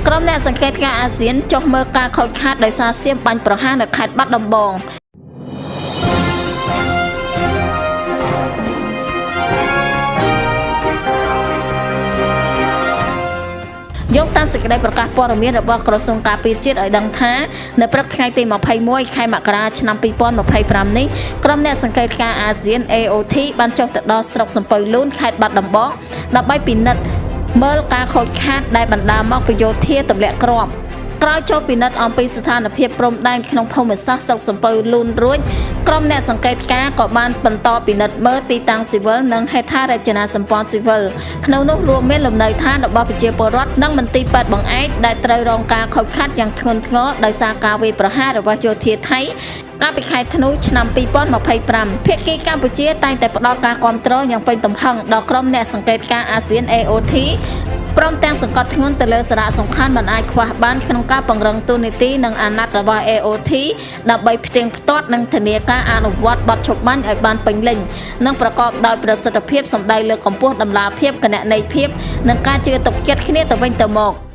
ក្រុមអ្នកសង្កេតការអាស៊ានចុះមើលការខូចខាតដោយសារសៀមបាញ់ប្រហារនៅខេត្តបាត់ដំបងយោងតាមសេចក្តីប្រកាសព័ត៌មានរបស់ក្រសួងការពារជាតិឲ្យដឹងថានៅព្រឹកថ្ងៃទី21ខែមករាឆ្នាំ2025នេះក្រុមអ្នកសង្កេតការអាស៊ាន AOT បានចុះទៅដល់ស្រុកសំពៅលូនខេត្តបាត់ដំបងដើម្បីពិនិត្យមើលការខូចខាតដែលបណ្ដាលមកពីយោធាទម្លាក់គ្រាប់ក្រោយចូលពិនិត្យអំពីស្ថានភាពព្រំដែនក្នុងភូមិសាស្ត្រស្រុកសំពៅលូនរួចក្រុមអ្នកសង្កេតការក៏បានបន្តពិនិត្យមើលទីតាំងស៊ីវិលនិងហេដ្ឋារចនាសម្ព័ន្ធស៊ីវិលក្នុងនោះរួមមានលំនៅឋានរបស់ប្រជាពលរដ្ឋនិងមន្ទីរពេទ្យបង្អែកដែលត្រូវរងការខូចខាតយ៉ាងធ្ងន់ធ្ងរដោយសារការវាយប្រហាររបស់យោធាថៃកាលពីខែធ្នូឆ្នាំ2025ភាគីកម្ពុជាតែងតែផ្ដល់ការគាំទ្រយ៉ាងពេញទំហឹងដល់ក្រុមអ្នកសង្កេតការអាស៊ាន AOTព្រមទាំងសង្កត់ធ្ងន់ទៅលើសារៈសំខាន់មិនអាចខ្វះបានក្នុងការពង្រឹងទូនីតិនិងអាណត្តិរបស់ AOT ដើម្បីផ្ទៀងផ្ទាត់និងធានាការអនុវត្តបទឈប់បាញ់ឲ្យបានពេញលេញនិងប្រកបដោយប្រសិទ្ធភាពសម្ដីលើកកម្ពស់តម្លាភាពគណនេយ្យភាពនិងការជឿទុកចិត្តគ្នាទៅវិញទៅមក